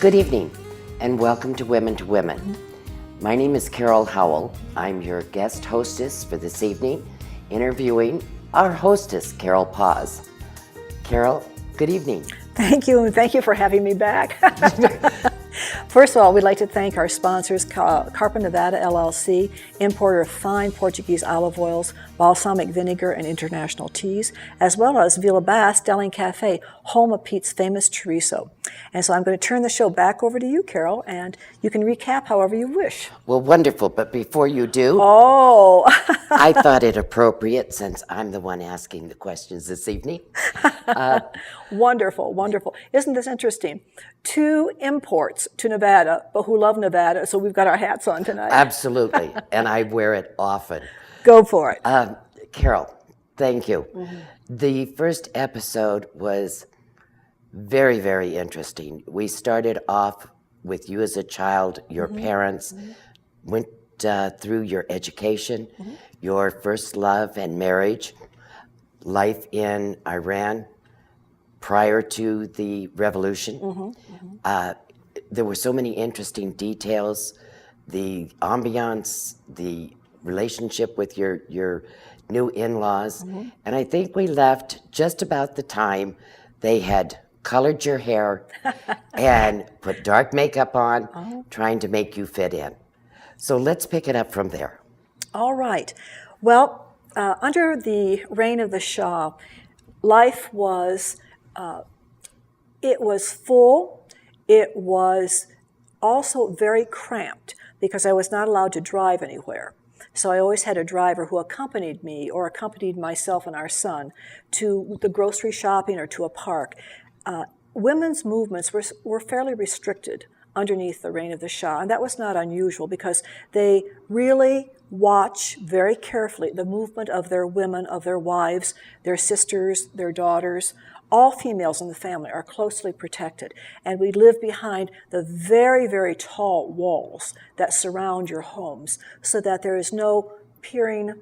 Good evening, and welcome to Women to Women. My name is Carol Howell. I'm your guest hostess for this evening, interviewing our hostess, Carol Paz. Carol, good evening. Thank you, and thank you for having me back. First of all, we'd like to thank our sponsors, Carpa Nevada LLC, importer of fine Portuguese olive oils, balsamic vinegar, and international teas, as well as Vila Bass Stelling Cafe, home of Pete's famous chorizo. And so I'm going to turn the show back over to you, Carol, and you can recap however you wish. Well, wonderful, but before you do, I thought it appropriate, since I'm the one asking the questions this evening. Wonderful, wonderful. Isn't this interesting? 2 imports to Nevada, but who love Nevada, so we've got our hats on tonight. Absolutely, and I wear it often. Go for it. Carol, thank you. The first episode was very, very interesting. We started off with you as a child, your parents, went through your education, your first love and marriage, life in Iran prior to the revolution. There were so many interesting details, the ambiance, the relationship with your new in-laws, and I think we left just about the time they had colored your hair and put dark makeup on, trying to make you fit in. So let's pick it up from there. All right. Well, under the reign of the Shah, life was, it was full. It was also very cramped because I was not allowed to drive anywhere. So I always had a driver who accompanied me or accompanied myself and our son to the grocery shopping or to a park. Women's movements were fairly restricted underneath the reign of the Shah, and that was not unusual because they really watch very carefully the movement of their women, of their wives, their sisters, their daughters. All females in the family are closely protected, and we live behind the very, very tall walls that surround your homes so that there is no peering,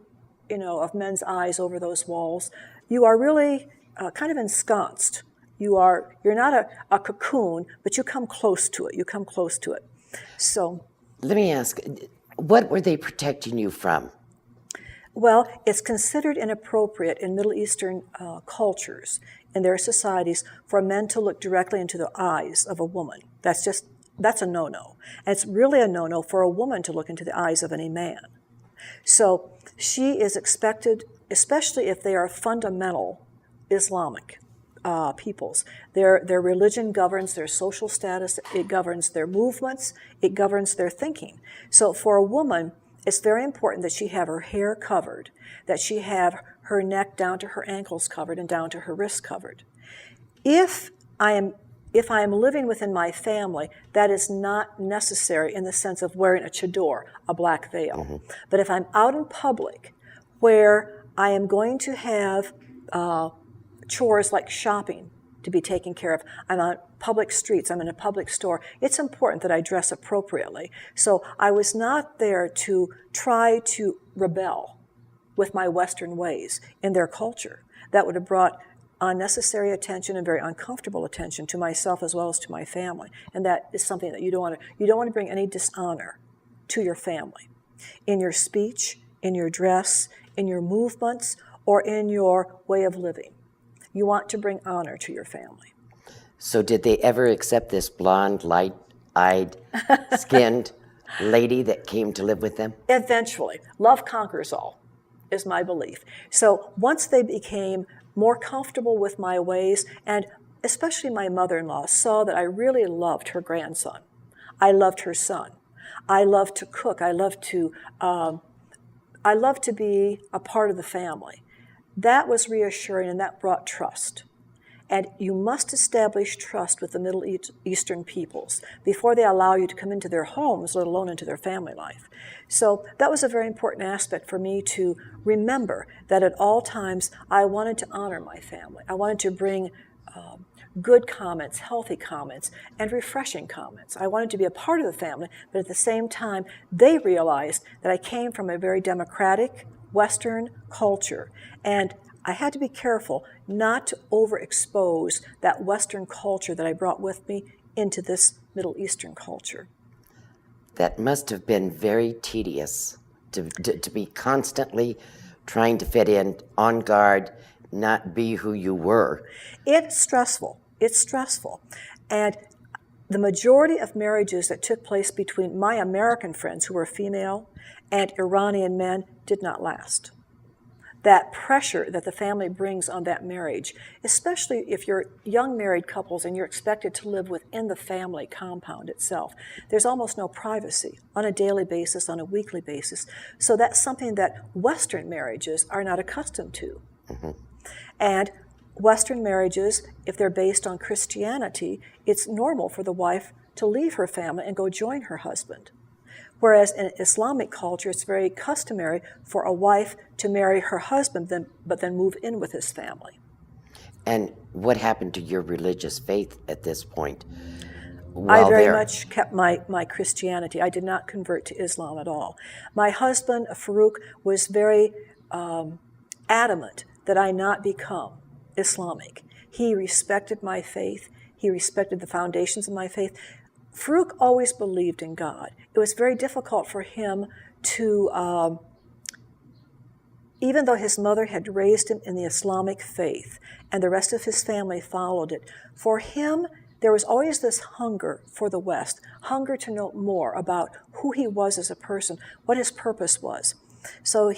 of men's eyes over those walls. You are really kind of ensconced. You're not a cocoon, but you come close to it. You come close to it. So, let me ask, what were they protecting you from? Well, it's considered inappropriate in Middle Eastern cultures, in their societies, for men to look directly into the eyes of a woman. That's a no-no. And it's really a no-no for a woman to look into the eyes of any man. So she is expected, especially if they are fundamental Islamic peoples. Their religion governs their social status, it governs their movements, it governs their thinking. So for a woman, it's very important that she have her hair covered, that she have her neck down to her ankles covered and down to her wrists covered. If I am living within my family, that is not necessary in the sense of wearing a chador, a black veil. But if I'm out in public where I am going to have chores like shopping to be taken care of, I'm on public streets, I'm in a public store, it's important that I dress appropriately. So I was not there to try to rebel with my Western ways in their culture. That would have brought unnecessary attention and very uncomfortable attention to myself as well as to my family. And that is something that you don't want to bring any dishonor to your family in your speech, in your dress, in your movements, or in your way of living. You want to bring honor to your family. So did they ever accept this blonde, light-eyed, skinned lady that came to live with them? Eventually. Love conquers all, is my belief. So once they became more comfortable with my ways, and especially my mother-in-law saw that I really loved her grandson. I loved her son. I loved to cook. I loved to be a part of the family. That was reassuring, and that brought trust. And you must establish trust with the Middle Eastern peoples before they allow you to come into their homes, let alone into their family life. So that was a very important aspect for me to remember, that at all times I wanted to honor my family. I wanted to bring good comments, healthy comments, and refreshing comments. I wanted to be a part of the family, but at the same time, they realized that I came from a very democratic Western culture, and I had to be careful not to overexpose that Western culture that I brought with me into this Middle Eastern culture. That must have been very tedious to be constantly trying to fit in, on guard, not be who you were. It's stressful. It's stressful. And the majority of marriages that took place between my American friends who were female and Iranian men did not last. That pressure that the family brings on that marriage, especially if you're young married couples and you're expected to live within the family compound itself, there's almost no privacy on a daily basis, on a weekly basis. So that's something that Western marriages are not accustomed to. Mm-hmm. And Western marriages, if they're based on Christianity, it's normal for the wife to leave her family and go join her husband. Whereas in Islamic culture, it's very customary for a wife to marry her husband, but then move in with his family. And what happened to your religious faith at this point? I very much kept my Christianity. I did not convert to Islam at all. My husband, Farouk, was very adamant that I not become Islamic. He respected my faith. He respected the foundations of my faith. Farouk always believed in God. It was very difficult for him to, even though his mother had raised him in the Islamic faith and the rest of his family followed it, for him there was always this hunger for the West, hunger to know more about who he was as a person, what his purpose was. So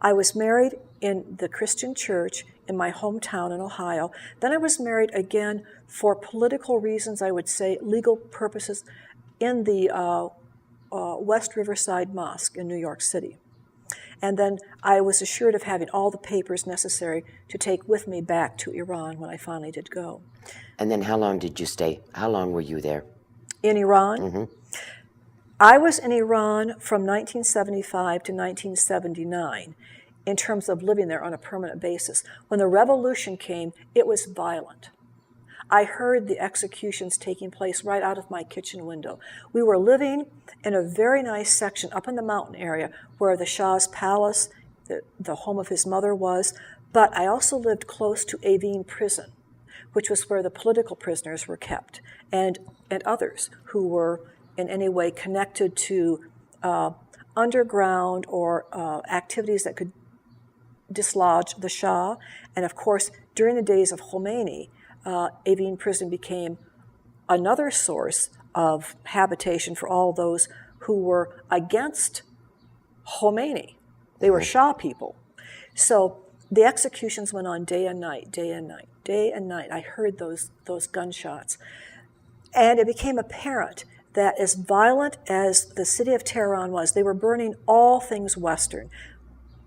I was married in the Christian church in my hometown in Ohio. Then I was married again for political reasons, I would say, legal purposes, in the West Riverside Mosque in New York City. And then I was assured of having all the papers necessary to take with me back to Iran when I finally did go. And then how long did you stay? How long were you there? In Iran? Mm-hmm. I was in Iran from 1975 to 1979 in terms of living there on a permanent basis. When the revolution came, it was violent. I heard the executions taking place right out of my kitchen window. We were living in a very nice section up in the mountain area where the Shah's palace, the home of his mother, was, but I also lived close to Evin prison, which was where the political prisoners were kept, and others who were in any way connected to underground or activities that could dislodge the Shah. And of course, during the days of Khomeini, Evin prison became another source of habitation for all those who were against Khomeini. They were Shah people. So the executions went on day and night, day and night, day and night. I heard those gunshots. And it became apparent that as violent as the city of Tehran was, they were burning all things Western,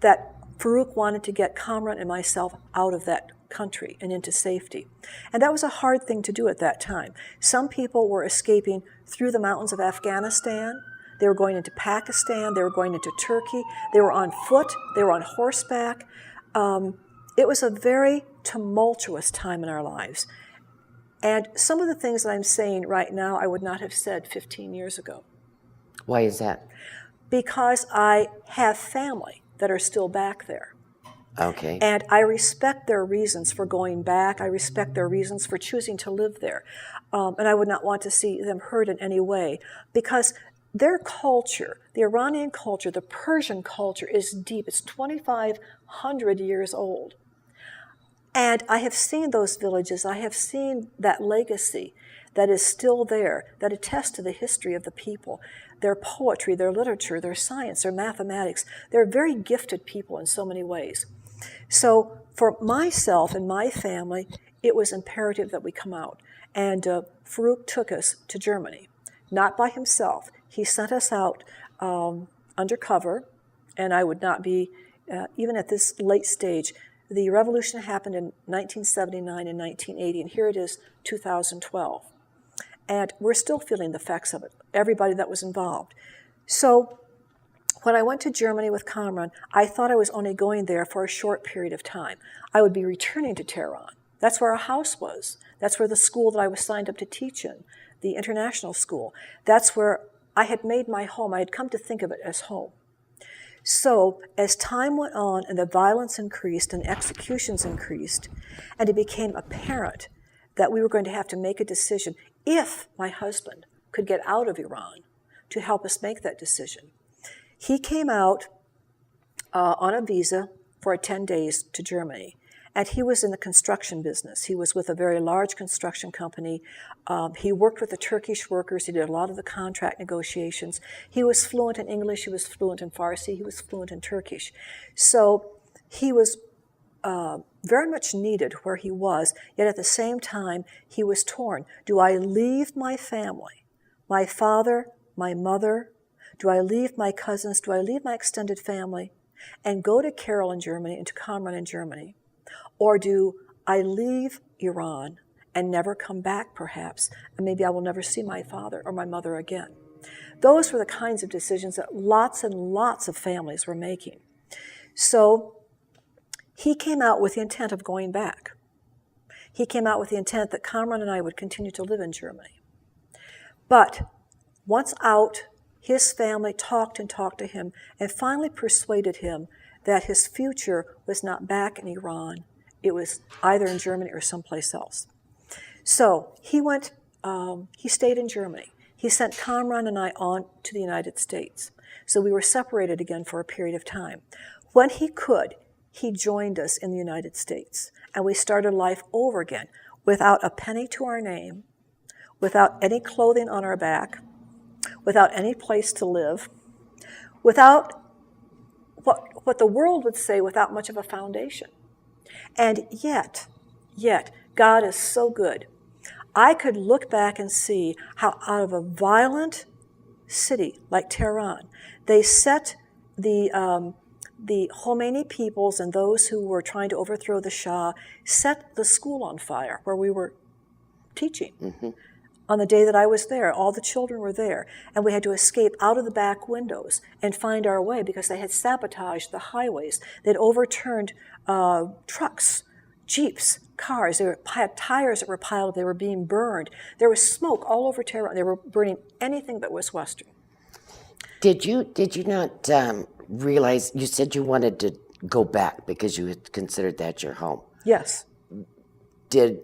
that Farouk wanted to get Kamran and myself out of that country and into safety. And that was a hard thing to do at that time. Some people were escaping through the mountains of Afghanistan. They were going into Pakistan. They were going into Turkey. They were on foot. They were on horseback. It was a very tumultuous time in our lives. And some of the things that I'm saying right now, I would not have said 15 years ago. Why is that? Because I have family that are still back there. Okay. And I respect their reasons for going back. I respect their reasons for choosing to live there. And I would not want to see them hurt in any way, because their culture, the Iranian culture, the Persian culture is deep. It's 2,500 years old. And I have seen those villages. I have seen that legacy that is still there, that attests to the history of the people, their poetry, their literature, their science, their mathematics. They're very gifted people in so many ways. So for myself and my family, it was imperative that we come out. And Farouk took us to Germany, not by himself. He sent us out undercover, and I would not be, even at this late stage. The revolution happened in 1979 and 1980, and here it is, 2012. And we're still feeling the effects of it, everybody that was involved. So when I went to Germany with Kamran, I thought I was only going there for a short period of time. I would be returning to Tehran. That's where our house was. That's where the school that I was signed up to teach in, the international school. That's where I had made my home. I had come to think of it as home. So as time went on and the violence increased and executions increased, and it became apparent that we were going to have to make a decision if my husband could get out of Iran to help us make that decision. He came out on a visa for 10 days to Germany, and he was in the construction business. He was with a very large construction company. He worked with the Turkish workers. He did a lot of the contract negotiations. He was fluent in English. He was fluent in Farsi. He was fluent in Turkish. So he was very much needed where he was, yet at the same time, he was torn. Do I leave my family, my father, my mother? Do I leave my cousins? Do I leave my extended family and go to Carol in Germany and to Kamran in Germany? Or do I leave Iran and never come back, perhaps, and maybe I will never see my father or my mother again? Those were the kinds of decisions that lots and lots of families were making. So he came out with the intent of going back. He came out with the intent that Kamran and I would continue to live in Germany. But once out, his family talked and talked to him and finally persuaded him that his future was not back in Iran. It was either in Germany or someplace else. So he went, he stayed in Germany. He sent Kamran and I on to the United States. So we were separated again for a period of time. When he could, he joined us in the United States. And we started life over again without a penny to our name, without any clothing on our back, without any place to live, without what the world would say, without much of a foundation. And yet, God is so good. I could look back and see how out of a violent city like Tehran, they set the Khomeini peoples and those who were trying to overthrow the Shah, set the school on fire where we were teaching. Mm-hmm. On the day that I was there, all the children were there, and we had to escape out of the back windows and find our way because they had sabotaged the highways. They'd overturned trucks, jeeps, cars. They had tires that were piled up. They were being burned. There was smoke all over Tehran. They were burning anything that was Western. Did you not realize, you said you wanted to go back because you had considered that your home? Yes. Did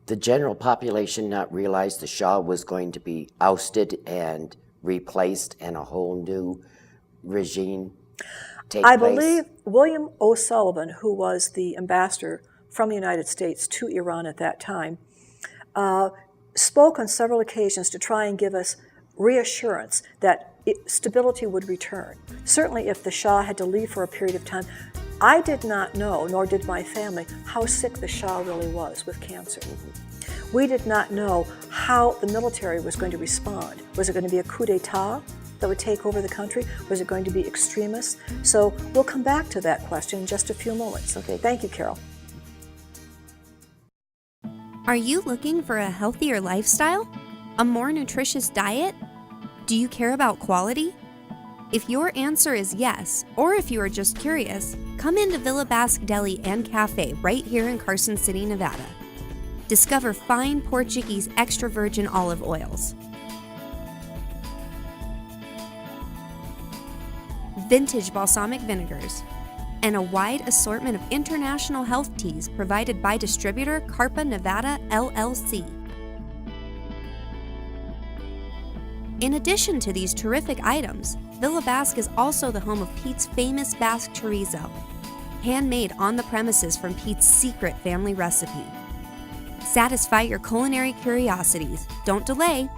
the general population not realize the Shah was going to be ousted and replaced and a whole new regime take place? I believe William O'Sullivan, who was the ambassador from the United States to Iran at that time, spoke on several occasions to try and give us reassurance that stability would return. Certainly if the Shah had to leave for a period of time. I did not know, nor did my family, how sick the Shah really was with cancer. Mm-hmm. We did not know how the military was going to respond. Was it going to be a coup d'etat that would take over the country? Was it going to be extremists? So we'll come back to that question in just a few moments. Okay. Thank you, Carol. Are you looking for a healthier lifestyle? A more nutritious diet? Do you care about quality? If your answer is yes, or if you are just curious, come into Villa Basque Deli and Cafe right here in Carson City, Nevada. Discover fine Portuguese extra virgin olive oils, vintage balsamic vinegars, and a wide assortment of international health teas provided by distributor Carpa Nevada LLC. In addition to these terrific items, Villa Basque is also the home of Pete's famous Basque chorizo, handmade on the premises from Pete's secret family recipe. Satisfy your culinary curiosities. Don't delay.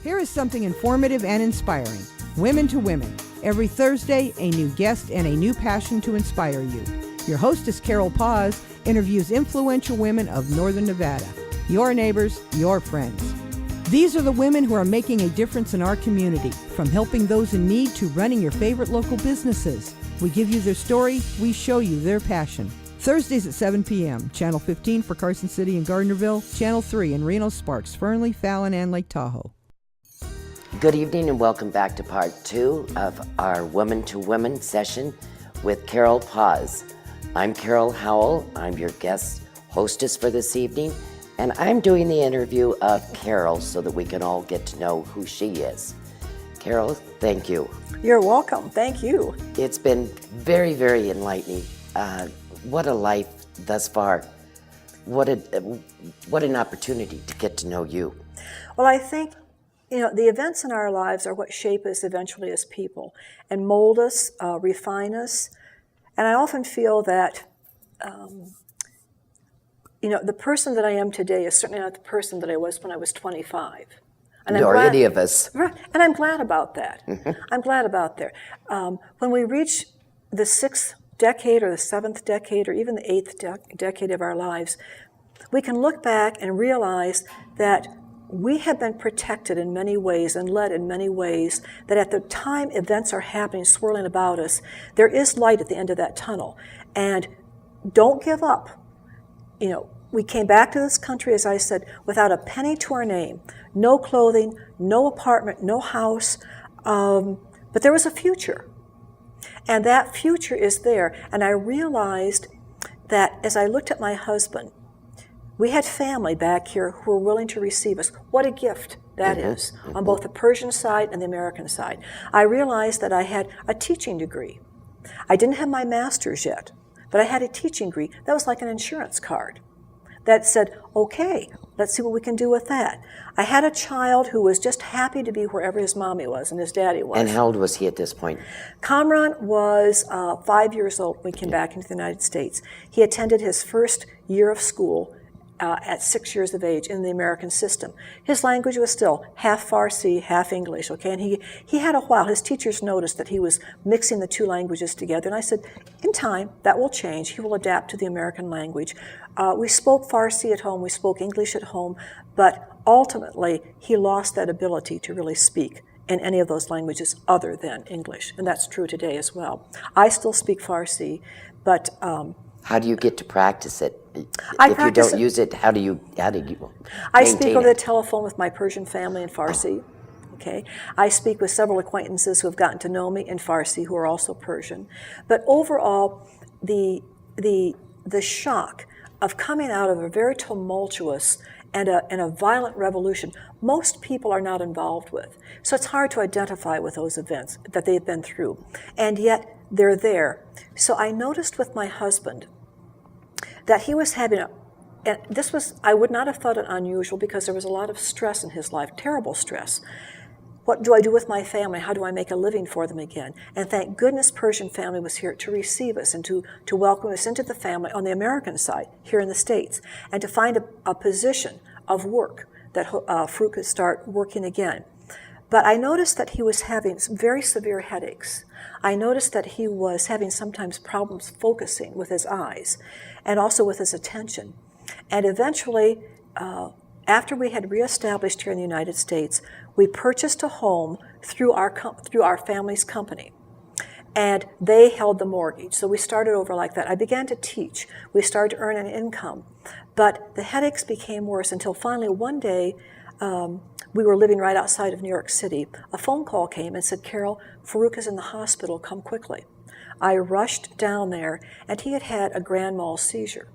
Here is something informative and inspiring. Women to Women. Every Thursday, a new guest and a new passion to inspire you. Your hostess, Carol Paz, interviews influential women of Northern Nevada. Your neighbors, your friends. These are the women who are making a difference in our community, from helping those in need to running your favorite local businesses. We give you their story, we show you their passion. Thursdays at 7 p.m., Channel 15 for Carson City and Gardnerville, Channel 3 in Reno, Sparks, Fernley, Fallon, and Lake Tahoe. Good evening and welcome back to part 2 of our Woman to Women session with Carol Paz. I'm Carol Howell. I'm your guest hostess for this evening, and I'm doing the interview of Carol so that we can all get to know who she is. Carol, thank you. You're welcome. Thank you. It's been very, very enlightening. What a life thus far. what an opportunity to get to know you. Well, I think, the events in our lives are what shape us eventually as people and mold us, refine us. And I often feel that, the person that I am today is certainly not the person that I was when I was 25. And Or any of us. Right, and I'm glad about that. I'm glad about that. When we reach the 6th decade or the 7th decade or even the 8th decade of our lives, we can look back and realize that we have been protected in many ways and led in many ways, that at the time events are happening, swirling about us, there is light at the end of that tunnel. And don't give up. We came back to this country, as I said, without a penny to our name, no clothing, no apartment, no house, but there was a future. And that future is there. And I realized that as I looked at my husband, we had family back here who were willing to receive us. What a gift that is, on both the Persian side and the American side. I realized that I had a teaching degree. I didn't have my master's yet, but I had a teaching degree. That was like an insurance card that said, okay, let's see what we can do with that. I had a child who was just happy to be wherever his mommy was and his daddy was. And how old was he at this point? Kamran was 5 years old when he came back into the United States. He attended his first year of school at 6 years of age in the American system. His language was still half Farsi, half English, okay? And he had a while. His teachers noticed that he was mixing the two languages together. And I said, in time, that will change. He will adapt to the American language. We spoke Farsi at home. We spoke English at home. But ultimately, he lost that ability to really speak in any of those languages other than English. And that's true today as well. I still speak Farsi, but how do you get to practice it? If you don't use it, how do you I speak maintain over it? the telephone with my Persian family in Farsi. Okay, I speak with several acquaintances who have gotten to know me in Farsi who are also Persian. But overall, the shock of coming out of a very tumultuous and a violent revolution, most people are not involved with. So it's hard to identify with those events that they've been through. And yet they're there. So I noticed with my husband that he was having and this was, I would not have thought it unusual because there was a lot of stress in his life, terrible stress. What do I do with my family? How do I make a living for them again? And thank goodness Persian family was here to receive us and to welcome us into the family on the American side, here in the States, and to find a position of work that Farouk could start working again. But I noticed that he was having some very severe headaches. I noticed that he was having sometimes problems focusing with his eyes and also with his attention. And eventually, after we had reestablished here in the United States, we purchased a home through our family's company. And they held the mortgage. So we started over like that. I began to teach. We started to earn an income. But the headaches became worse until finally one day, we were living right outside of New York City. A phone call came and said, Carol, Farouk is in the hospital, come quickly. I rushed down there, and he had had a grand mal seizure.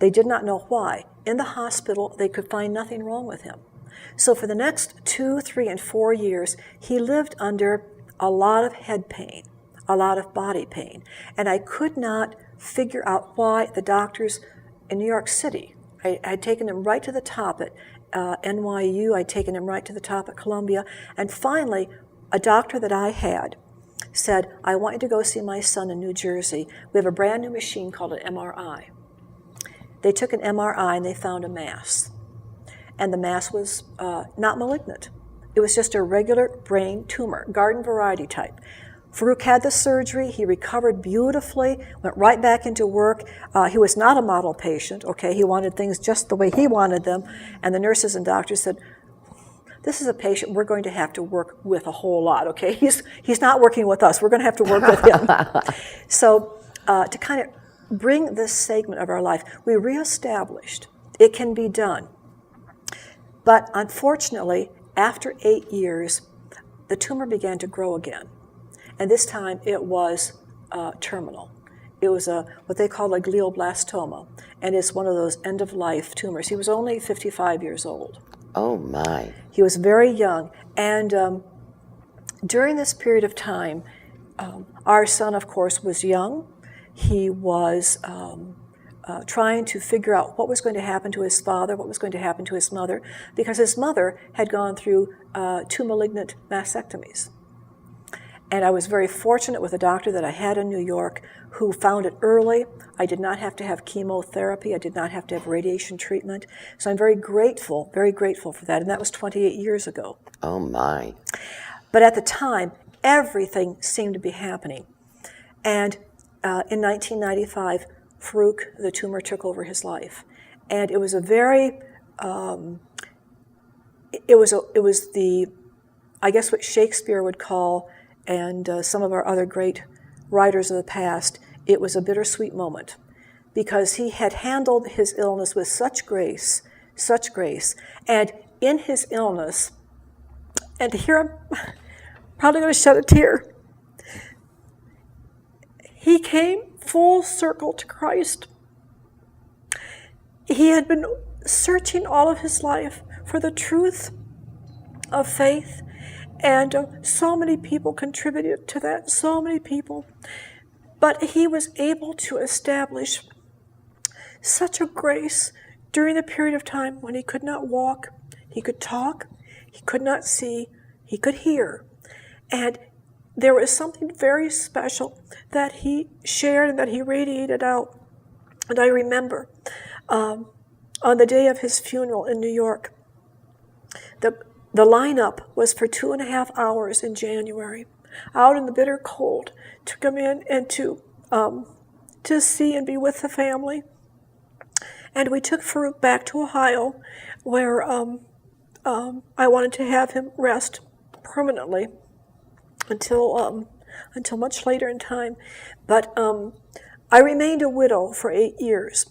They did not know why. In the hospital, they could find nothing wrong with him. So for the next 2, 3, and 4 years, he lived under a lot of head pain, a lot of body pain. And I could not figure out why the doctors in New York City, I had taken him right to the top at NYU, I'd taken him right to the top at Columbia, and finally, a doctor that I had said, I want you to go see my son in New Jersey. We have a brand new machine called an MRI. They took an MRI and they found a mass. And the mass was not malignant. It was just a regular brain tumor, garden variety type. Farouk had the surgery. He recovered beautifully, went right back into work. He was not a model patient, okay? He wanted things just the way he wanted them. And the nurses and doctors said, this is a patient we're going to have to work with a whole lot, okay? He's not working with us. We're going to have to work with him. So to kind of bring this segment of our life, we reestablished it can be done. But unfortunately, after 8 years, the tumor began to grow again. And this time it was terminal. It was what they call a glioblastoma, and it's one of those end-of-life tumors. He was only 55 years old. Oh, my. He was very young. And during this period of time, our son, of course, was young. He was trying to figure out what was going to happen to his father, what was going to happen to his mother, because his mother had gone through 2 malignant mastectomies. And I was very fortunate with a doctor that I had in New York who found it early. I did not have to have chemotherapy. I did not have to have radiation treatment. So I'm very grateful for that. And that was 28 years ago. Oh, my. But at the time, everything seemed to be happening. And in 1995, Farouk, the tumor took over his life. And it was a very, it was the, I guess what Shakespeare would call, and some of our other great writers of the past, it was a bittersweet moment, because he had handled his illness with such grace, and in his illness, and here I'm probably going to shed a tear, he came full circle to Christ. He had been searching all of his life for the truth of faith, and so many people contributed to that, so many people. But he was able to establish such a grace during the period of time when he could not walk, he could talk, he could not see, he could hear. And there was something very special that he shared and that he radiated out. And I remember on the day of his funeral in New York, the lineup was for 2.5 hours in January, out in the bitter cold, to come in and to see and be with the family. And we took Farouk back to Ohio, where I wanted to have him rest permanently until much later in time. But I remained a widow for 8 years.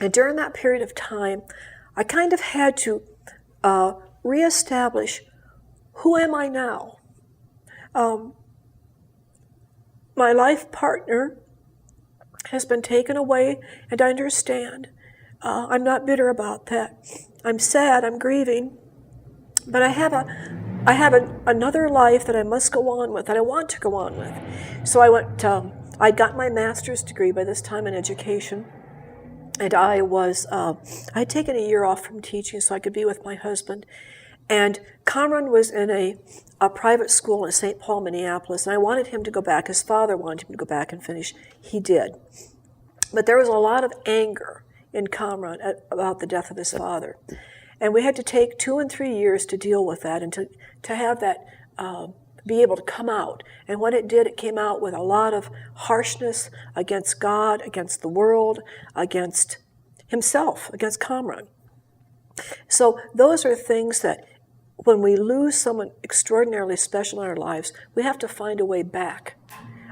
And during that period of time, I kind of had to reestablish, who am I now? My life partner has been taken away, and I understand. I'm not bitter about that. I'm sad, I'm grieving, but I have another life that I must go on with, that I want to go on with. So I got my master's degree by this time in education, and I had taken a year off from teaching so I could be with my husband. And Kamran was in a private school in St. Paul, Minneapolis, and I wanted him to go back. His father wanted him to go back and finish. He did. But there was a lot of anger in Kamran about the death of his father. And we had to take 2 and 3 years to deal with that and to have that be able to come out. And when it did, it came out with a lot of harshness against God, against the world, against himself, against Kamran. So those are things that when we lose someone extraordinarily special in our lives, we have to find a way back.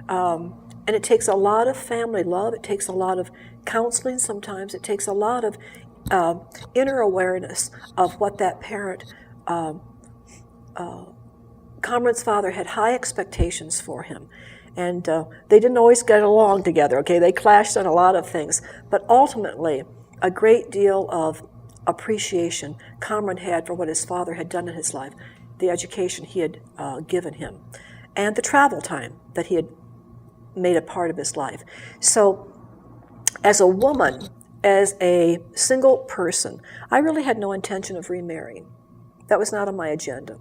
And it takes a lot of family love. It takes a lot of counseling sometimes. It takes a lot of inner awareness of what that parent, Kamran's father had high expectations for him. And they didn't always get along together, okay? They clashed on a lot of things. But ultimately, a great deal of appreciation Kamran had for what his father had done in his life, the education he had given him, and the travel time that he had made a part of his life. So as a woman, as a single person, I really had no intention of remarrying. That was not on my agenda.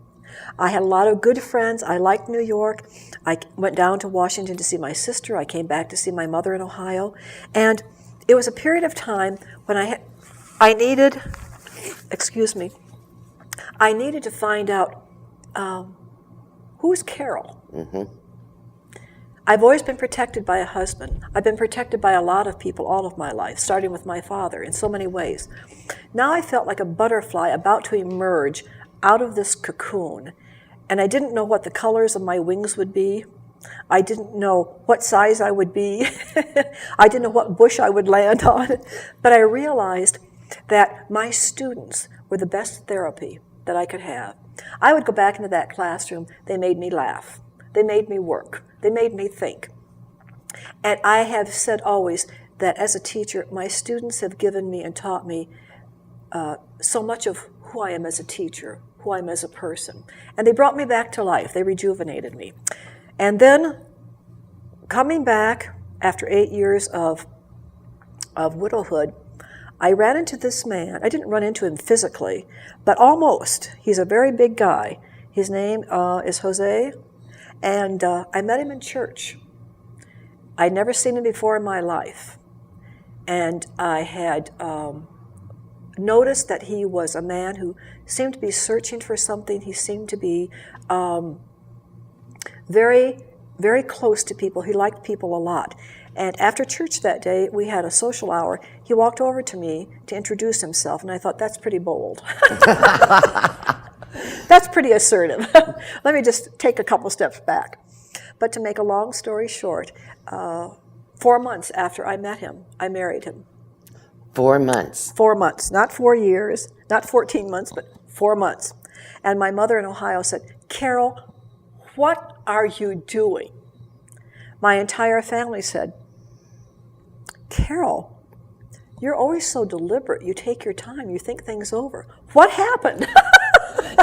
I had a lot of good friends. I liked New York. I went down to Washington to see my sister. I came back to see my mother in Ohio. And it was a period of time when I needed to find out who's Carol. Mm-hmm. I've always been protected by a husband. I've been protected by a lot of people all of my life, starting with my father in so many ways. Now I felt like a butterfly about to emerge out of this cocoon, and I didn't know what the colors of my wings would be. I didn't know what size I would be. I didn't know what bush I would land on. But I realized that my students were the best therapy that I could have. I would go back into that classroom. They made me laugh. They made me work. They made me think. And I have said always that as a teacher, my students have given me and taught me so much of who I am as a teacher, who I am as a person. And they brought me back to life. They rejuvenated me. And then coming back after 8 years of of widowhood, I ran into this man. I didn't run into him physically, but almost. He's a very big guy. His name is Jose, and I met him in church. I'd never seen him before in my life, and I had noticed that he was a man who seemed to be searching for something. He seemed to be very, very close to people. He liked people a lot. And after church that day, we had a social hour. He walked over to me to introduce himself, and I thought, that's pretty bold. That's pretty assertive. Let me just take a couple steps back. But to make a long story short, 4 months after I met him, I married him. 4 months. 4 months, not 4 years, not 14 months, but 4 months. And my mother in Ohio said, Carol, what are you doing? My entire family said, Carol, you're always so deliberate. You take your time. You think things over. What happened?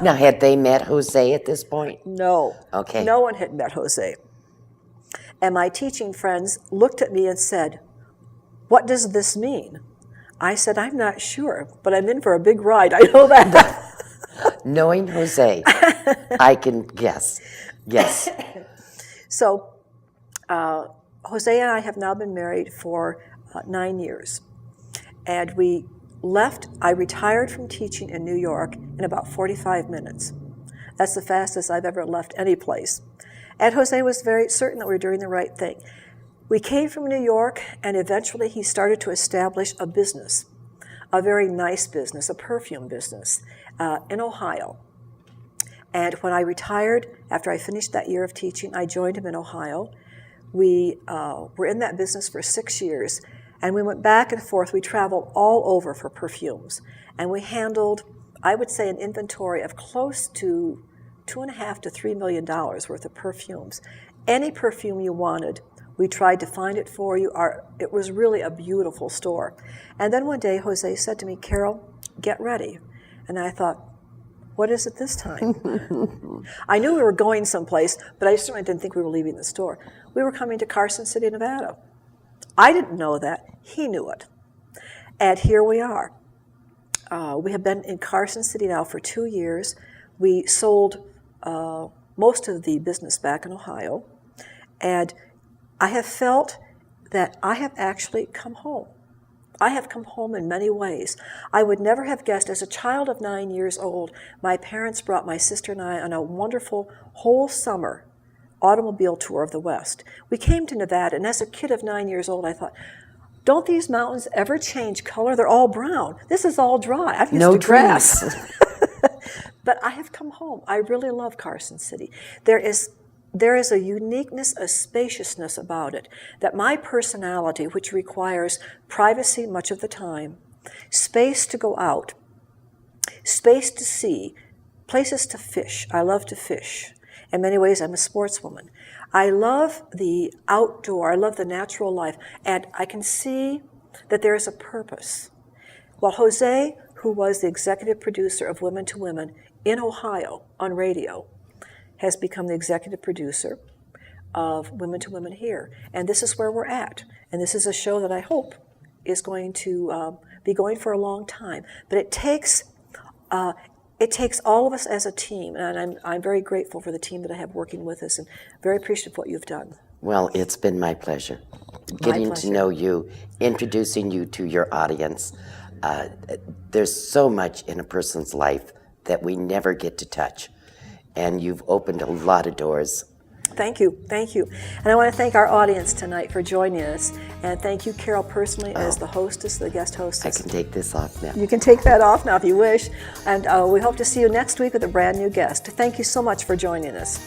Now, had they met Jose at this point? No. Okay. No one had met Jose. And my teaching friends looked at me and said, what does this mean? I said, I'm not sure, but I'm in for a big ride. I know that. Knowing Jose, I can guess. Yes. So Jose and I have now been married for 9 years. And we left, I retired from teaching in New York in about 45 minutes. That's the fastest I've ever left any place. And Jose was very certain that we were doing the right thing. We came from New York, and eventually he started to establish a business, a very nice business, a perfume business in Ohio. And when I retired, after I finished that year of teaching, I joined him in Ohio. We were in that business for 6 years, and we went back and forth. We traveled all over for perfumes, and we handled, I would say, an inventory of close to $2.5 to $3 million worth of perfumes. Any perfume you wanted, we tried to find it for you. It was really a beautiful store. And then one day, Jose said to me, Carol, get ready. And I thought, what is it this time? I knew we were going someplace, but I certainly didn't think we were leaving the store. We were coming to Carson City, Nevada. I didn't know that. He knew it. And here we are. We have been in Carson City now for 2 years. We sold most of the business back in Ohio. And I have felt that I have actually come home. I have come home in many ways. I would never have guessed, as a child of 9 years old, my parents brought my sister and I on a wonderful whole summer automobile tour of the West. We came to Nevada, and as a kid of 9 years old, I thought, don't these mountains ever change color? They're all brown. This is all dry. I'm used to grass. But I have come home. I really love Carson City. There is a uniqueness, a spaciousness about it, that my personality, which requires privacy much of the time, space to go out, space to see, places to fish. I love to fish. In many ways, I'm a sportswoman. I love the outdoor. I love the natural life. And I can see that there is a purpose. Well, Jose, who was the executive producer of Women to Women in Ohio on radio, has become the executive producer of Women to Women here. And this is where we're at. And this is a show that I hope is going to be going for a long time. But it takes all of us as a team. And I'm very grateful for the team that I have working with us, and very appreciative of what you've done. Well, it's been my pleasure. Getting to know you, introducing you to your audience. There's so much in a person's life that we never get to touch. And you've opened a lot of doors. Thank you, thank you. And I want to thank our audience tonight for joining us. And thank you, Carol, personally, as the hostess, the guest hostess. I can take this off now. You can take that off now if you wish. And we hope to see you next week with a brand new guest. Thank you so much for joining us.